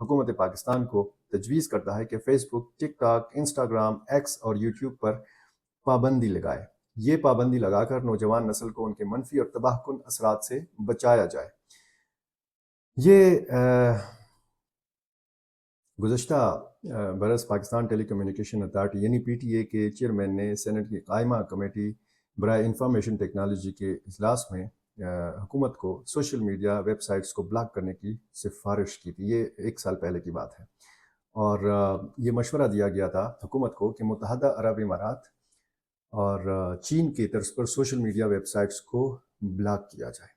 حکومت پاکستان کو تجویز کرتا ہے کہ فیس بک، ٹک ٹاک، انسٹاگرام، ایکس اور یوٹیوب پر پابندی لگائے۔ یہ پابندی لگا کر نوجوان نسل کو ان کے منفی اور تباہ کن اثرات سے بچایا جائے۔ یہ گزشتہ برس پاکستان ٹیلی کمیونیکیشن اتھارٹی یعنی PTA کے چیئرمین نے سینٹ کی قائمہ کمیٹی برائے انفارمیشن ٹیکنالوجی کے اجلاس میں حکومت کو سوشل میڈیا ویب سائٹس کو بلاک کرنے کی سفارش کی تھی۔ یہ 1 سال پہلے کی بات ہے، اور یہ مشورہ دیا گیا تھا حکومت کو کہ متحدہ عرب امارات اور چین کی طرز پر سوشل میڈیا ویب سائٹس کو بلاک کیا جائے۔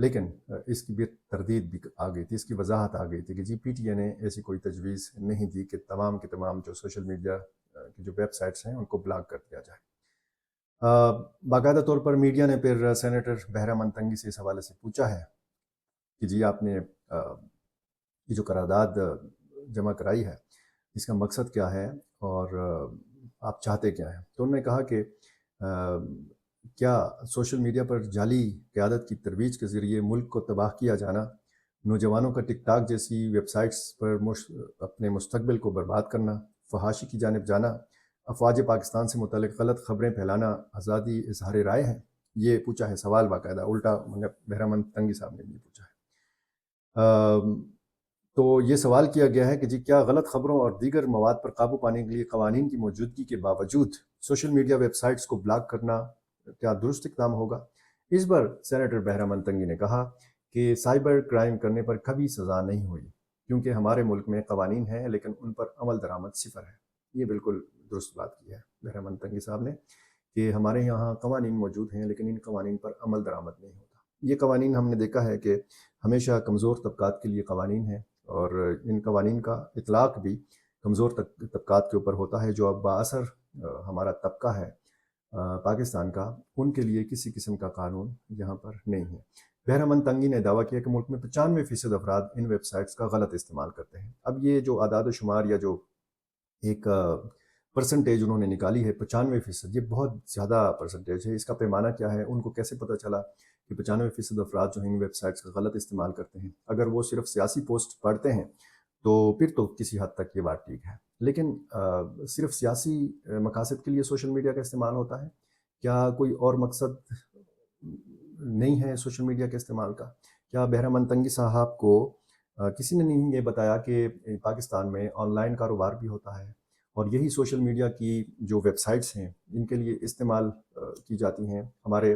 لیکن اس کی بھی تردید بھی آ گئی تھی، اس کی وضاحت آ گئی تھی کہ PTA نے ایسی کوئی تجویز نہیں دی کہ تمام کے تمام جو سوشل میڈیا کی جو ویب سائٹس ہیں ان کو بلاک کر دیا جائے۔ باقاعدہ طور پر میڈیا نے پھر سینیٹر بہرام تنگی سے اس حوالے سے پوچھا ہے کہ آپ نے یہ جو قرارداد جمع کرائی ہے اس کا مقصد کیا ہے اور آپ چاہتے کیا ہیں؟ تو انہوں نے کہا کہ کیا سوشل میڈیا پر جعلی قیادت کی ترویج کے ذریعے ملک کو تباہ کیا جانا، نوجوانوں کا ٹک ٹاک جیسی ویب سائٹس پر اپنے مستقبل کو برباد کرنا، فحاشی کی جانب جانا، افواج پاکستان سے متعلق غلط خبریں پھیلانا آزادی اظہار رائے ہے؟ یہ پوچھا ہے سوال، باقاعدہ الٹا بہرام تنگی صاحب نے یہ پوچھا ہے۔ تو یہ سوال کیا گیا ہے کہ کیا غلط خبروں اور دیگر مواد پر قابو پانے کے لیے قوانین کی موجودگی کے باوجود سوشل میڈیا ویب سائٹس کو بلاک کرنا کیا درست اقدام ہوگا؟ اس پر سینیٹر بہرام تنگی نے کہا کہ سائبر کرائم کرنے پر کبھی سزا نہیں ہوئی، کیونکہ ہمارے ملک میں قوانین ہیں لیکن ان پر عمل درآمد صفر ہے۔ یہ بالکل درست بات کی ہے بہرام تنگی صاحب نے کہ ہمارے یہاں قوانین موجود ہیں لیکن ان قوانین پر عمل درآمد نہیں ہوتا۔ یہ قوانین ہم نے دیکھا ہے کہ ہمیشہ کمزور طبقات کے لیے قوانین ہیں، اور ان قوانین کا اطلاق بھی کمزور طبقات کے اوپر ہوتا ہے۔ جو اب بااثر ہمارا طبقہ ہے پاکستان کا، ان کے لیے کسی قسم کا قانون یہاں پر نہیں ہے۔ بہرام تنگی نے دعویٰ کیا کہ ملک میں 95% افراد ان ویب سائٹس کا غلط استعمال کرتے ہیں۔ اب یہ جو اعداد و شمار یا جو ایک پرسنٹیج انہوں نے نکالی ہے 95%، یہ بہت زیادہ پرسنٹیج ہے۔ اس کا پیمانہ کیا ہے؟ ان کو کیسے پتہ چلا کہ 95% افراد جو ہیں ان ویب سائٹس کا غلط استعمال کرتے ہیں؟ اگر وہ صرف سیاسی پوسٹ پڑھتے ہیں تو پھر تو کسی حد تک یہ بات ٹھیک ہے، لیکن صرف سیاسی مقاصد کے لیے سوشل میڈیا کا استعمال ہوتا ہے؟ کیا کوئی اور مقصد نہیں ہے سوشل میڈیا کے استعمال کا؟ کیا بہرام تنگی صاحب کو کسی نے نہیں یہ بتایا کہ پاکستان میں آن لائن کاروبار بھی ہوتا ہے، اور یہی سوشل میڈیا کی جو ویب سائٹس ہیں ان کے لیے استعمال کی جاتی ہیں؟ ہمارے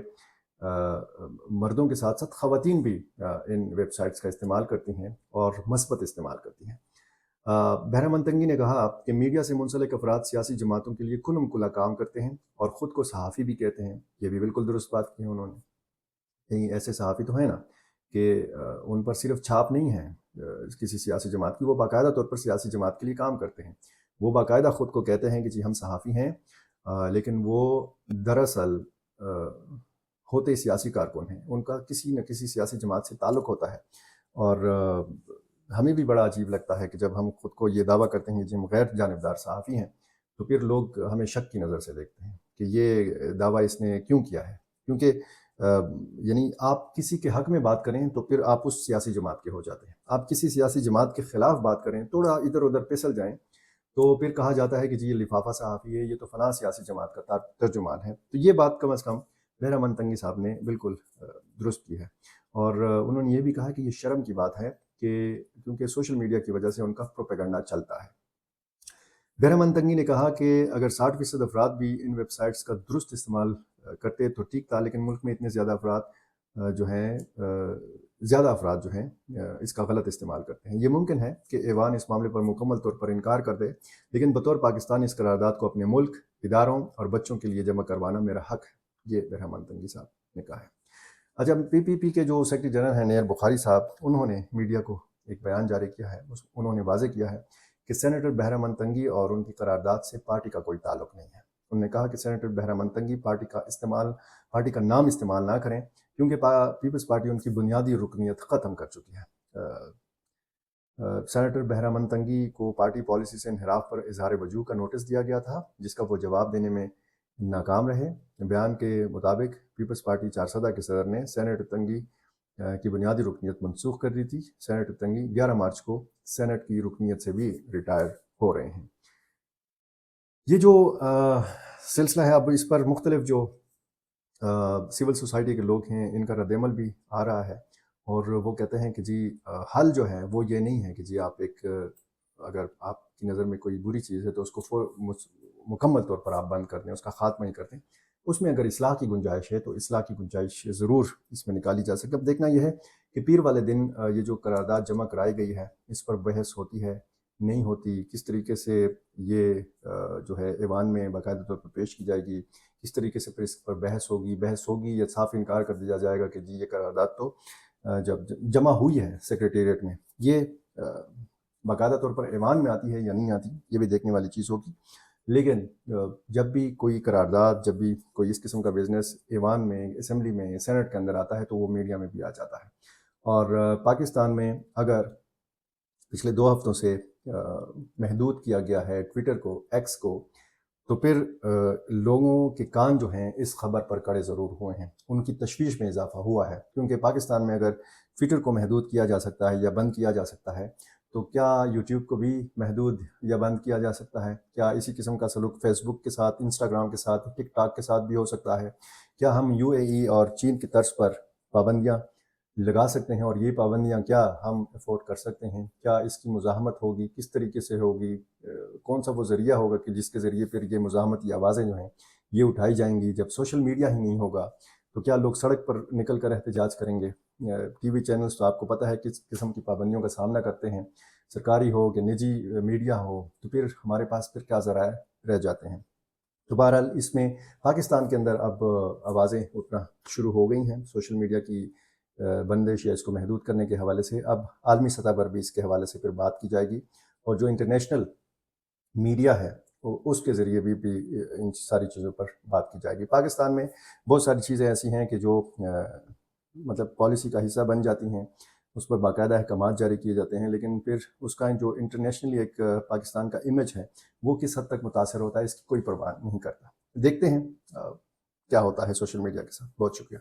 مردوں کے ساتھ ساتھ خواتین بھی ان ویب سائٹس کا استعمال کرتی ہیں اور مثبت استعمال کرتی ہیں۔ بہرام تنگی نے کہا کہ میڈیا سے منسلک افراد سیاسی جماعتوں کے لیے کھلم کھلا کام کرتے ہیں اور خود کو صحافی بھی کہتے ہیں۔ یہ بھی بالکل درست بات کی ہے انہوں نے۔ کہیں ایسے صحافی تو ہیں نا کہ ان پر صرف چھاپ نہیں ہے کسی سیاسی جماعت کی، وہ باقاعدہ طور پر سیاسی جماعت کے لیے کام کرتے ہیں۔ وہ باقاعدہ خود کو کہتے ہیں کہ ہم صحافی ہیں، لیکن وہ دراصل ہوتے سیاسی کارکن ہیں، ان کا کسی نہ کسی سیاسی جماعت سے تعلق ہوتا ہے۔ اور ہمیں بھی بڑا عجیب لگتا ہے کہ جب ہم خود کو یہ دعویٰ کرتے ہیں کہ ہم غیر جانبدار صحافی ہیں تو پھر لوگ ہمیں شک کی نظر سے دیکھتے ہیں کہ یہ دعویٰ اس نے کیوں کیا ہے۔ کیونکہ یعنی آپ کسی کے حق میں بات کریں تو پھر آپ اس سیاسی جماعت کے ہو جاتے ہیں، آپ کسی سیاسی جماعت کے خلاف بات کریں، تھوڑا ادھر ادھر پھسل جائیں تو پھر کہا جاتا ہے کہ یہ لفافہ صحافی ہے، یہ تو فلاں سیاسی جماعت کا ترجمان ہے۔ تو یہ بات کم از کم بہرام تنگی صاحب نے بالکل درست کی ہے، اور انہوں نے یہ بھی کہا کہ یہ شرم کی بات ہے کہ کیونکہ سوشل میڈیا کی وجہ سے ان کا پروپیگنڈا چلتا ہے۔ بہرام تنگی نے کہا کہ اگر 60% افراد بھی ان ویب سائٹس کا درست استعمال کرتے تو ٹھیک تھا، لیکن ملک میں اتنے زیادہ افراد جو ہیں اس کا غلط استعمال کرتے ہیں۔ یہ ممکن ہے کہ ایوان اس معاملے پر مکمل طور پر انکار کر دے، لیکن بطور پاکستان اس قرارداد کو اپنے ملک، اداروں اور بچوں کے لیے جمع کروانا میرا حق ہے، یہ بہرام تنگی صاحب نے کہا ہے۔ اچھا، PPP کے جو سیکرٹری جنرل ہیں نیر بخاری صاحب، انہوں نے میڈیا کو ایک بیان جاری کیا ہے، انہوں نے واضح کیا ہے کہ سینیٹر بہرام تنگی اور ان کی قرارداد سے پارٹی کا کوئی تعلق نہیں ہے۔ انہوں نے کہا کہ سینیٹر بہرام تنگی پارٹی کا نام استعمال نہ کریں، کیونکہ پیپلز پارٹی ان کی بنیادی رکنیت ختم کر چکی ہے۔ سینیٹر بہرام تنگی کو پارٹی پالیسی سے انحراف پر اظہار وجوہ کا نوٹس دیا گیا تھا، جس کا وہ جواب دینے میں ناکام رہے۔ بیان کے مطابق پیپلز پارٹی چارسدہ کے صدر نے سینیٹر تنگی کی بنیادی رکنیت منسوخ کر دی تھی. سینیٹر تنگی 11 مارچ کو سینٹ کی رکنیت سے بھی ریٹائر ہو رہے ہیں. یہ جو سلسلہ ہے، اب اس پر مختلف جو سول سوسائٹی کے لوگ ہیں ان کا رد عمل بھی آ رہا ہے، اور وہ کہتے ہیں کہ جی حل جو ہے وہ یہ نہیں ہے کہ جی آپ ایک اگر آپ کی نظر میں کوئی بری چیز ہے تو اس کو مکمل طور پر آپ بند کر دیں، اس کا خاتمہ ہی کر دیں. اس میں اگر اصلاح کی گنجائش ہے تو اصلاح کی گنجائش ضرور اس میں نکالی جا سکے. اب دیکھنا یہ ہے کہ پیر والے دن یہ جو قرارداد جمع کرائی گئی ہے اس پر بحث ہوتی ہے نہیں ہوتی، کس طریقے سے یہ جو ہے ایوان میں باقاعدہ طور پر پیش کی جائے گی، کس طریقے سے پھر اس پر بحث ہوگی یا صاف انکار کر دیا جائے گا کہ جی یہ قرارداد تو جب جمع ہوئی ہے سیکریٹریٹ میں یہ باقاعدہ طور پر ایوان میں آتی ہے یا نہیں آتی، یہ بھی دیکھنے والی چیز ہوگی. لیکن جب بھی کوئی قرارداد، جب بھی کوئی اس قسم کا بزنس ایوان میں، اسمبلی میں، سینٹ کے اندر آتا ہے تو وہ میڈیا میں بھی آ جاتا ہے. اور پاکستان میں اگر پچھلے 2 ہفتوں سے محدود کیا گیا ہے ٹویٹر کو، ایکس کو، تو پھر لوگوں کے کان جو ہیں اس خبر پر کڑے ضرور ہوئے ہیں، ان کی تشویش میں اضافہ ہوا ہے. کیونکہ پاکستان میں اگر ٹویٹر کو محدود کیا جا سکتا ہے یا بند کیا جا سکتا ہے تو کیا یوٹیوب کو بھی محدود یا بند کیا جا سکتا ہے؟ کیا اسی قسم کا سلوک فیس بک کے ساتھ، انسٹاگرام کے ساتھ، ٹک ٹاک کے ساتھ بھی ہو سکتا ہے؟ کیا ہم UAE اور چین کی طرز پر پابندیاں لگا سکتے ہیں، اور یہ پابندیاں کیا ہم افورڈ کر سکتے ہیں؟ کیا اس کی مزاحمت ہوگی؟ کس طریقے سے ہوگی؟ کون سا وہ ذریعہ ہوگا کہ جس کے ذریعے پھر یہ مزاحمتی آوازیں جو ہیں یہ اٹھائی جائیں گی؟ جب سوشل میڈیا ہی نہیں ہوگا تو کیا لوگ سڑک پر نکل کر احتجاج کریں گے؟ ٹی وی چینلز تو آپ کو پتہ ہے کس قسم کی پابندیوں کا سامنا کرتے ہیں، سرکاری ہو کہ نجی میڈیا ہو، تو پھر ہمارے پاس پھر کیا ذرائع رہ جاتے ہیں. تو بہرحال اس میں پاکستان کے اندر اب آوازیں اٹھنا شروع ہو گئی ہیں سوشل میڈیا کی بندش یا اس کو محدود کرنے کے حوالے سے. اب عالمی سطح پر بھی اس کے حوالے سے پھر بات کی جائے گی، اور جو انٹرنیشنل میڈیا ہے اس کے ذریعے بھی ان ساری چیزوں پر بات کی جائے گی. پاکستان میں بہت ساری چیزیں ایسی ہیں کہ جو مطلب پالیسی کا حصہ بن جاتی ہیں، اس پر باقاعدہ احکامات جاری کیے جاتے ہیں، لیکن پھر اس کا جو انٹرنیشنلی ایک پاکستان کا امیج ہے وہ کس حد تک متاثر ہوتا ہے اس کی کوئی پرواہ نہیں کرتا. دیکھتے ہیں کیا ہوتا ہے سوشل میڈیا کے ساتھ. بہت شکریہ.